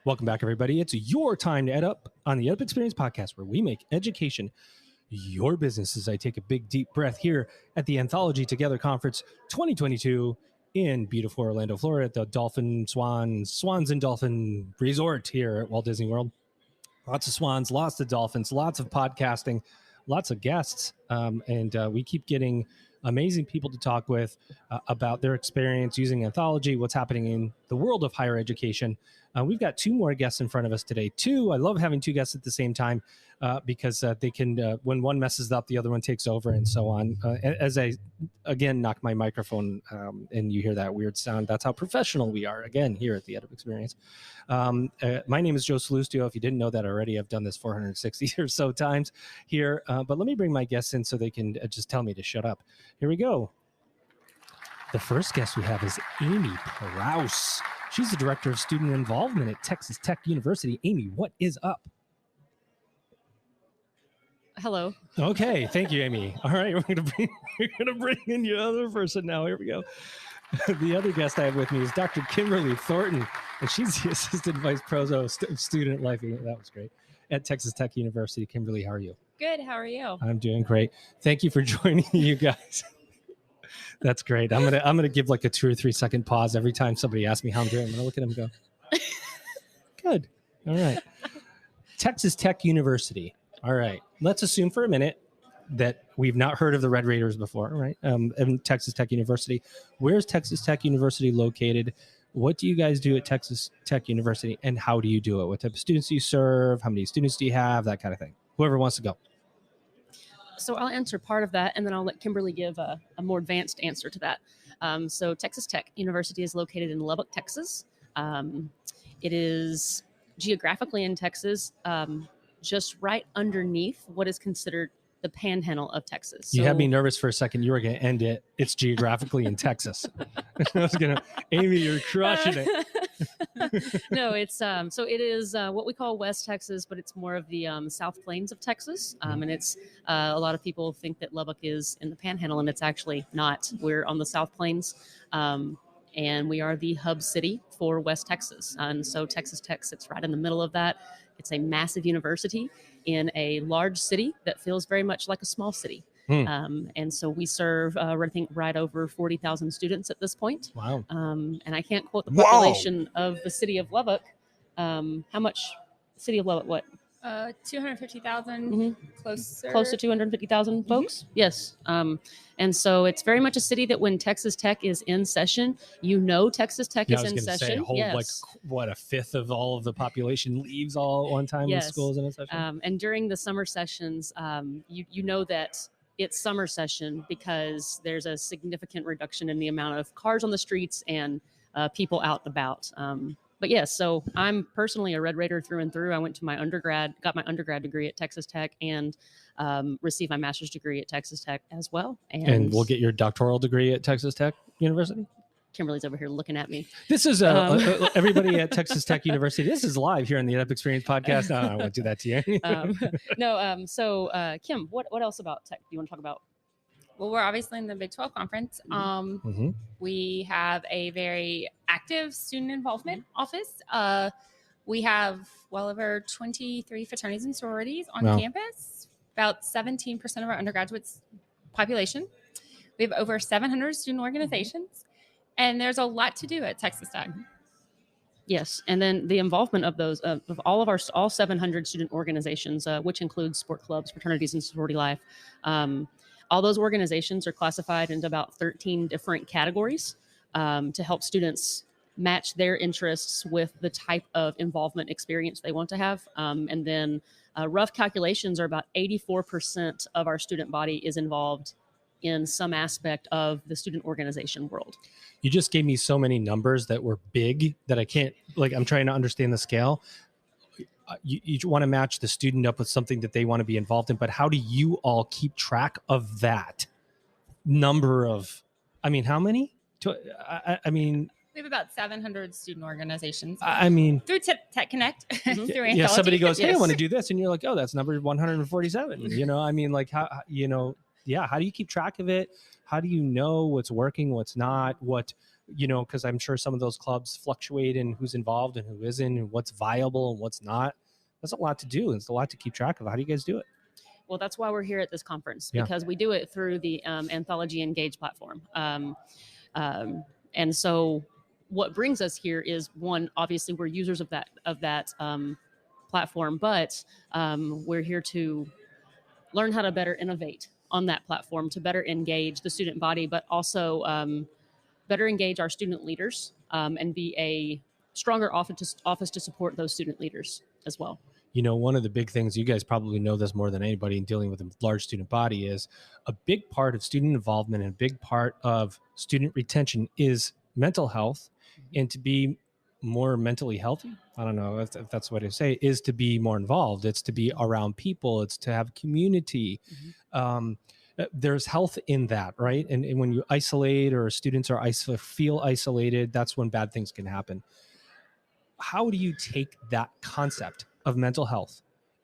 Welcome back, everybody. It's your time to EdUp on the EdUp Experience podcast, where we make education your business. As I take a big, deep breath here at the Anthology Together Conference 2022 in beautiful Orlando, Florida, at the Swans and Dolphin Resort here at Walt Disney World. Lots of swans, lots of dolphins, lots of podcasting, lots of guests, and we keep getting amazing people to talk with about their experience using Anthology, what's happening in the world of higher education. We've got two more guests in front of us today. I love having two guests at the same time because they can, when one messes up, the other one takes over and so on. As I, again, knock my microphone and you hear that weird sound, that's how professional we are, again, here at the EdUp Experience. My name is Joe Salustio. If you didn't know that already, I've done this 460 or so times here. But let me bring my guests in so they can just tell me to shut up. Here we go. The first guest we have is Amy Prouse. She's the Director of Student Involvement at Texas Tech University. Amy, what is up? Hello. Okay, thank you, Amy. All right, we're gonna bring in your other person now. Here we go. The other guest I have with me is Dr. Kimberly Thornton, and she's the Assistant Vice Provost of Student Life. That was great. At Texas Tech University. Kimberly, how are you? Good. How are you? I'm doing great. Thank you for joining you guys. That's great. I'm gonna give like a 2 or 3 second pause every time somebody asks me how I'm doing. I'm gonna look at them and go, good. All right. Texas Tech University. All right. Let's assume for a minute that we've not heard of the Red Raiders before, right? And Texas Tech University. Where's Texas Tech University located? What do you guys do at Texas Tech University, and how do you do it? What type of students do you serve? How many students do you have? That kind of thing. Whoever wants to go. So I'll answer part of that, and then I'll let Kimberly give a more advanced answer to that. So Texas Tech University is located in Lubbock, Texas. It is geographically in Texas, just right underneath what is considered the panhandle of Texas. You had me nervous for a second. You were going to end it. It's geographically in Texas. I was going to, Amy, you're crushing it. No, it's so it is what we call West Texas, but it's more of the South Plains of Texas. And it's a lot of people think that Lubbock is in the panhandle, and it's actually not. We're on the South Plains. And we are the hub city for West Texas. And so Texas Tech sits right in the middle of that. It's a massive university in a large city that feels very much like a small city. And so we serve, I think, right over 40,000 students at this point. Wow. And I can't quote the population of the city of Lubbock. How much? City of Lubbock, what? 250,000, close to 250,000 folks. Yes. And so it's very much a city that when Texas Tech is in session, Texas Tech is in session. Like what, a fifth of all of the population leaves all at one time when schools in a session? And during the summer sessions, you know that it's summer session because there's a significant reduction in the amount of cars on the streets and people out and about. But yes, so I'm personally a Red Raider through and through. I went to got my undergrad degree at Texas Tech and received my master's degree at Texas Tech as well. And we'll get your doctoral degree at Texas Tech University? Kimberly's over here looking at me. This is everybody at Texas Tech University. This is live here on the EdUp Experience podcast. No, I won't do that to you. So Kim, what else about tech do you want to talk about? Well, we're obviously in the Big 12 conference. We have a very active student involvement office. We have well over 23 fraternities and sororities on campus, about 17% of our undergraduates population. We have over 700 student organizations, and there's a lot to do at Texas Tech. Yes, and then the involvement of those of all 700 student organizations, which includes sport clubs, fraternities, and sorority life. All those organizations are classified into about 13 different categories to help students match their interests with the type of involvement experience they want to have. And then rough calculations are about 84% of our student body is involved in some aspect of the student organization world. You just gave me so many numbers that were big that I can't, I'm trying to understand the scale. You want to match the student up with something that they want to be involved in, but how do you all keep track of that number of, how many? We have about 700 student organizations. Through Tech Connect. Through Anthology. Yeah, somebody goes, hey, I want to do this. And you're like, oh, that's number 147. How do you keep track of it? How do you know what's working, what's not, what because I'm sure some of those clubs fluctuate in who's involved and who isn't and what's viable and what's not. That's a lot to do. It's a lot to keep track of. How do you guys do it? Well, that's why we're here at this conference, Yeah. because we do it through the Anthology Engage platform. And so what brings us here is, one, obviously we're users of that platform, but we're here to learn how to better innovate on that platform, to better engage the student body, but also better engage our student leaders and be a stronger office to support those student leaders as well. One of the big things, you guys probably know this more than anybody in dealing with a large student body, is a big part of student involvement and a big part of student retention is mental health. And to be more mentally healthy, I don't know if that's what I say, is to be more involved. It's to be around people. It's to have community. There's health in that, right? And when you isolate or students feel isolated, that's when bad things can happen. How do you take that concept of mental health,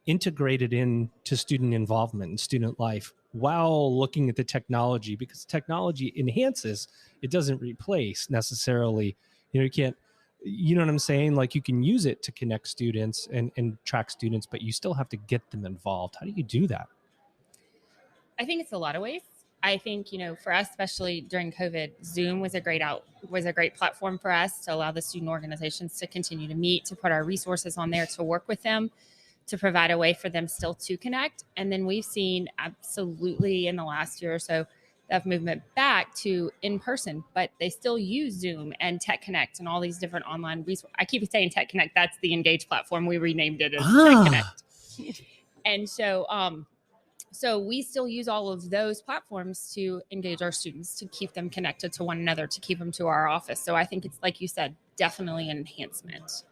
integrate it into student involvement and student life while looking at the technology? Because technology enhances, it doesn't replace necessarily. You can't, you know what I'm saying? Like, you can use it to connect students and track students, but you still have to get them involved. How do you do that? I think it's a lot of ways. I think, for us, especially during COVID, Zoom was a great platform for us to allow the student organizations to continue to meet, to put our resources on there, to work with them, to provide a way for them still to connect. And then we've seen absolutely in the last year or so that movement back to in person, but they still use Zoom and Tech Connect and all these different online resources. I keep saying Tech Connect. That's the Engage platform. We renamed it as Tech Connect. And so we still use all of those platforms to engage our students, to keep them connected to one another, to keep them to our office. So I think it's, like you said, definitely an enhancement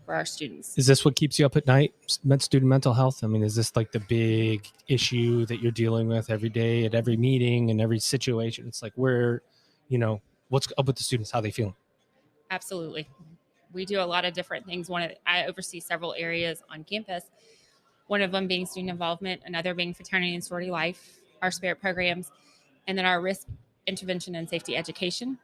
for our students. Is this what keeps you up at night, student mental health? I mean, is this like the big issue that you're dealing with every day at every meeting and every situation? It's like, what's up with the students? How they feeling? Absolutely. We do a lot of different things. I oversee several areas on campus. One of them being student involvement, another being fraternity and sorority life, our spirit programs, and then our risk intervention and safety education,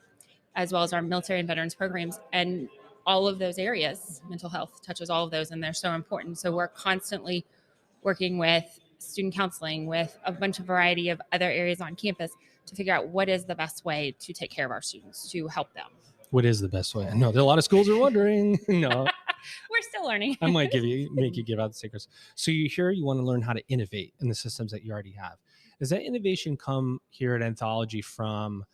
as well as our military and veterans programs. And all of those areas, mental health touches all of those, and they're so important. So we're constantly working with student counseling, with a bunch of variety of other areas on campus to figure out what is the best way to take care of our students, to help them. What is the best way? I know a lot of schools are wondering. No. We're still learning. I might make you give out the secrets. So you want to learn how to innovate in the systems that you already have. Does that innovation come here at Anthology from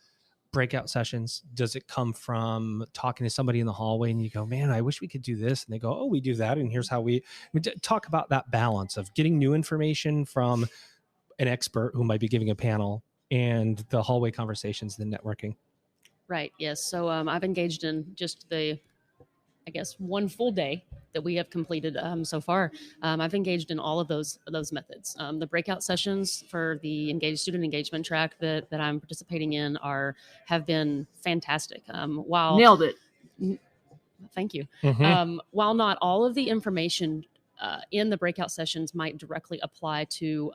breakout sessions? Does it come from talking to somebody in the hallway and you go, man, I wish we could do this? And they go, oh, we do that. And here's how we talk about that balance of getting new information from an expert who might be giving a panel and the hallway conversations, the networking. Right. Yes. So I've engaged in just one full day that we have completed so far. I've engaged in all of those methods. The breakout sessions for the student engagement track that I'm participating in have been fantastic. Nailed it. Thank you. Mm-hmm. While not all of the information in the breakout sessions might directly apply to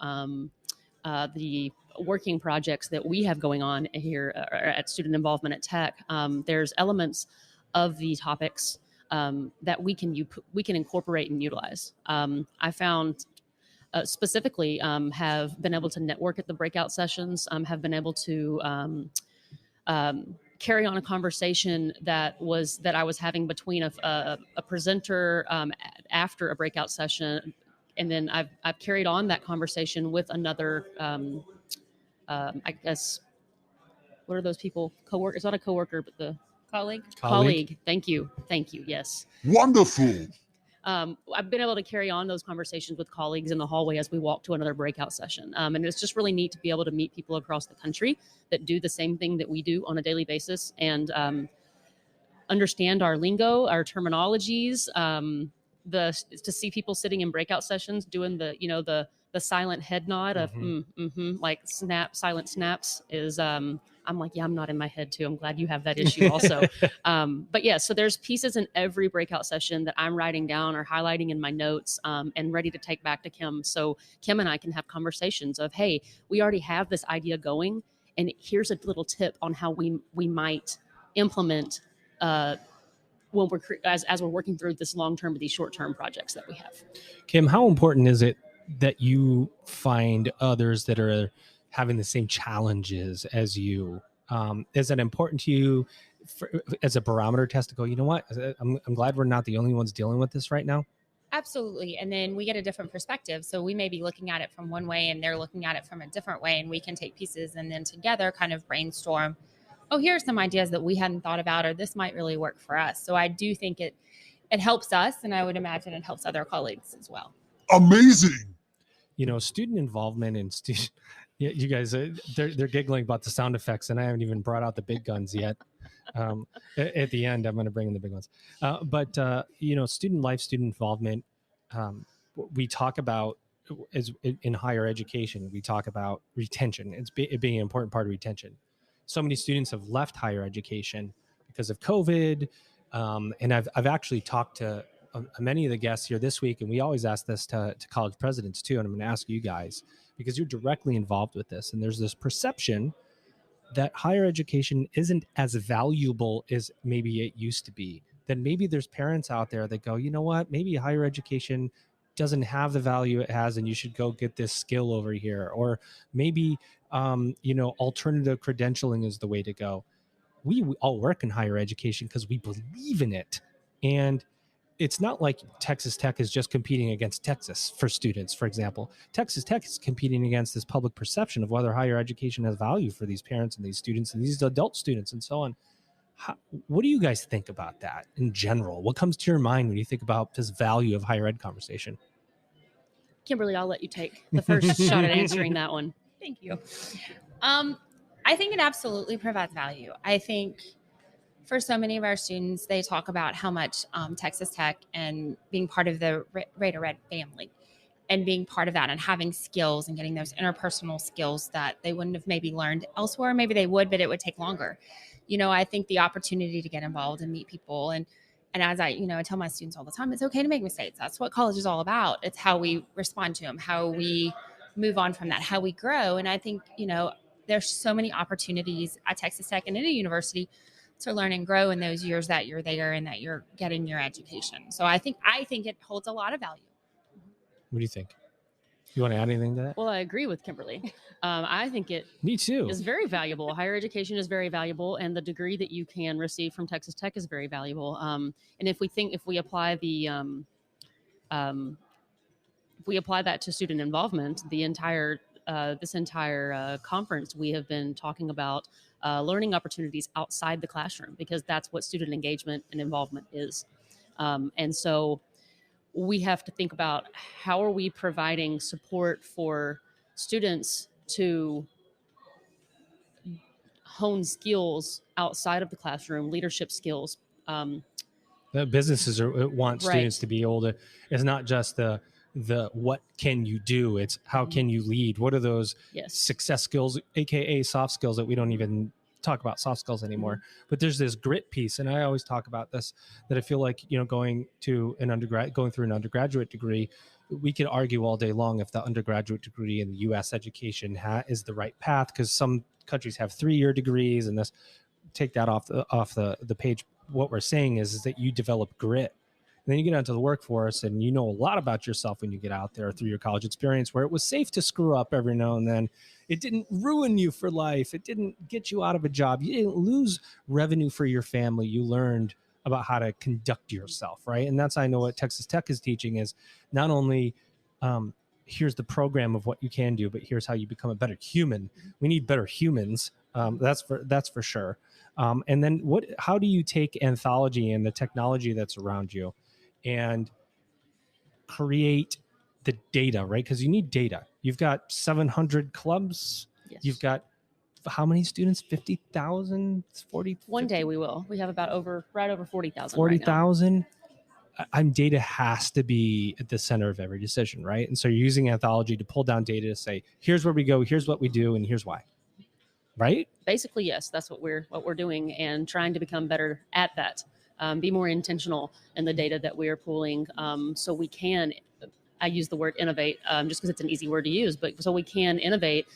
the working projects that we have going on here at Student Involvement at Tech, there's elements of the topics that we can incorporate and utilize. I found specifically have been able to network at the breakout sessions, have been able to carry on a conversation that I was having between a presenter after a breakout session, and then I've carried on that conversation with another. I guess, what are those people? Coworker? It's not a coworker, but the colleague. Thank you. Yes. Wonderful. I've been able to carry on those conversations with colleagues in the hallway as we walk to another breakout session. And it's just really neat to be able to meet people across the country that do the same thing that we do on a daily basis and understand our lingo, our terminologies, to see people sitting in breakout sessions doing the silent head nod of like silent snaps is I'm like, yeah, I'm not in my head too. I'm glad you have that issue also. But yeah, so there's pieces in every breakout session that I'm writing down or highlighting in my notes and ready to take back to Kim. So Kim and I can have conversations of, hey, we already have this idea going, and here's a little tip on how we might implement when as we're working through this long-term, these short-term projects that we have. Kim, how important is it that you find others that are having the same challenges as you? Is that important to you as a barometer test to go, you know what, I'm glad we're not the only ones dealing with this right now? Absolutely. And then we get a different perspective. So we may be looking at it from one way and they're looking at it from a different way. And we can take pieces and then together kind of brainstorm, oh, here are some ideas that we hadn't thought about, or this might really work for us. So I do think it helps us. And I would imagine it helps other colleagues as well. Amazing. You know, student involvement and student, yeah, you guys, they're giggling about the sound effects, and I haven't even brought out the big guns yet. At the end, I'm going to bring in the big ones. But you know, student life, student involvement. We talk about as in higher education, we talk about retention. It being an important part of retention. So many students have left higher education because of COVID, and I've actually talked to many of the guests here this week, and we always ask this to college presidents too. And I'm going to ask you guys, because you're directly involved with this, and there's this perception that higher education isn't as valuable as maybe it used to be. Then maybe there's parents out there that go, you know what, maybe higher education doesn't have the value it has, and you should go get this skill over here. Or maybe, you know, alternative credentialing is the way to go. We all work in higher education because we believe in it. And it's not like Texas Tech is just competing against Texas for students, for example. Texas Tech is competing against this public perception of whether higher education has value for these parents and these students and these adult students and so on. What do you guys think about that in general? What comes to your mind when you think about this value of higher ed conversation? Kimberly, I'll let you take the first shot at answering that one. Thank you. I think it absolutely provides value. I think for so many of our students, they talk about how much Texas Tech and being part of the Raider Red family and being part of that and having skills and getting those interpersonal skills that they wouldn't have maybe learned elsewhere. Maybe they would, but it would take longer. You know, I think the opportunity to get involved and meet people and as I tell my students all the time, it's okay to make mistakes. That's what college is all about. It's how we respond to them, how we move on from that, how we grow. And I think, there's so many opportunities at Texas Tech and any university to learn and grow in those years that you're there and that you're getting your education. So I think it holds a lot of value. What do you think? You want to add anything to that? Well, I agree with Kimberly. I think it Me too. is very valuable. Higher education is very valuable, and the degree that you can receive from Texas Tech is very valuable. And if we apply that to student involvement, this entire conference, we have been talking about learning opportunities outside the classroom, because that's what student engagement and involvement is. And so we have to think about how are we providing support for students to hone skills outside of the classroom, leadership skills. The businesses want Right. students to be able to, it's not just the what can you do, it's how can you lead. What are those Yes. success skills, aka soft skills, that we don't even talk about soft skills anymore. But there's this grit piece, and I always talk about this, that I feel like going through an undergraduate degree, we could argue all day long if the undergraduate degree in the U.S. education is the right path, because some countries have 3-year degrees, and this take that off the page. What we're saying is that you develop grit. And then you get out to the workforce, and you know a lot about yourself when you get out there through your college experience, where it was safe to screw up every now and then. It didn't ruin you for life. It didn't get you out of a job. You didn't lose revenue for your family. You learned about how to conduct yourself, right? And that's, I know, what Texas Tech is teaching is not only here's the program of what you can do, but here's how you become a better human. We need better humans. That's for sure. And then how do you take Anthology and the technology that's around you and create the data, right? Because you need data. You've got 700 clubs. Yes. You've got how many students? 50,000? 40? One day we will. We have about right over 40,000. 40,000. Data has to be at the center of every decision, right? And so you're using Anthology to pull down data to say, here's where we go, here's what we do, and here's why. Right? Basically, yes. That's what we're doing, and trying to become better at that. Be more intentional in the data that we are pulling, so we can, I use the word innovate just because it's an easy word to use, but so we can innovate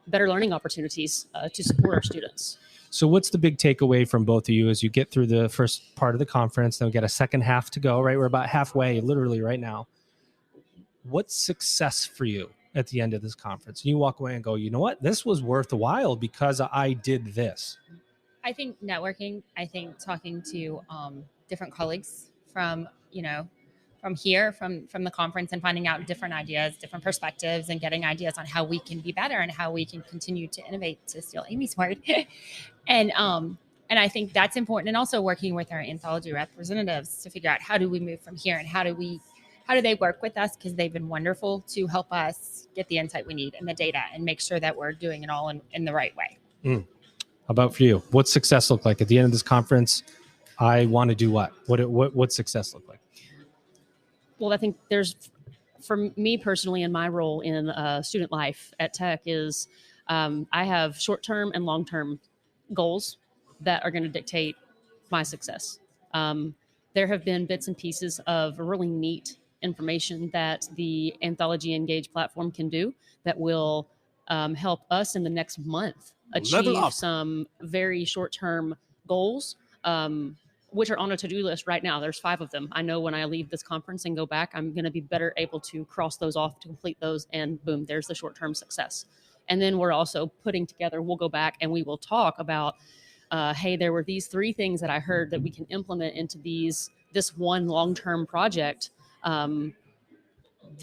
better learning opportunities to support our students. So what's the big takeaway from both of you as you get through the first part of the conference? Then we got a second half to go, right? We're about halfway, literally right now. What's success for you at the end of this conference? You walk away and go, you know what? This was worthwhile because I did this. I think networking, I think talking to different colleagues from, from here, from the conference, and finding out different ideas, different perspectives, and getting ideas on how we can be better and how we can continue to innovate, to steal Amy's word. and I think that's important. And also working with our anthology representatives to figure out how do we move from here and how do they work with us, because they've been wonderful to help us get the insight we need and the data and make sure that we're doing it all in the right way. How about for you? What's success look like at the end of this conference? I want to do what? What's success look like? Well, I think for me personally, in my role in student life at Tech is I have short-term and long-term goals that are going to dictate my success. There have been bits and pieces of really neat information that the Anthology Engage platform can do that will help us in the next month achieve some very short-term goals, which are on a to-do list right now. There's 5 of them. I know when I leave this conference and go back, I'm going to be better able to cross those off, to complete those, and boom, there's the short-term success. And then we're also putting together, we'll go back and we will talk about, hey, there were these 3 things that I heard that we can implement into this one long-term project.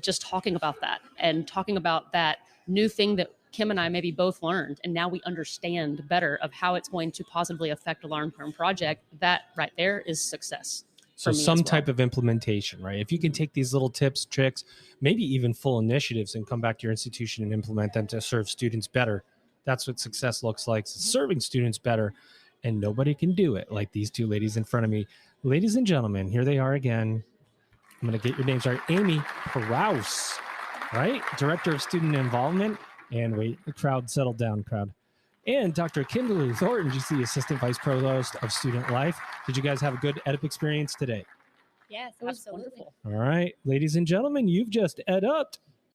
Just talking about that and talking about that new thing that Kim and I maybe both learned, and now we understand better of how it's going to positively affect a long-term project. That right there is success. So some type of implementation, right? If you can take these little tips, tricks, maybe even full initiatives and come back to your institution and implement them to serve students better, that's what success looks like. It's serving students better, and nobody can do it like these 2 ladies in front of me. Ladies and gentlemen, here they are again. I'm going to get your names right. Amy Prouse, right? Director of Student Involvement. And wait, the crowd, settled down, crowd. And Dr. Kimberly Thornton, she's the Assistant Vice Provost of Student Life. Did you guys have a good EdUp experience today? Yes, it was wonderful. All right, ladies and gentlemen, you've just EdUp'd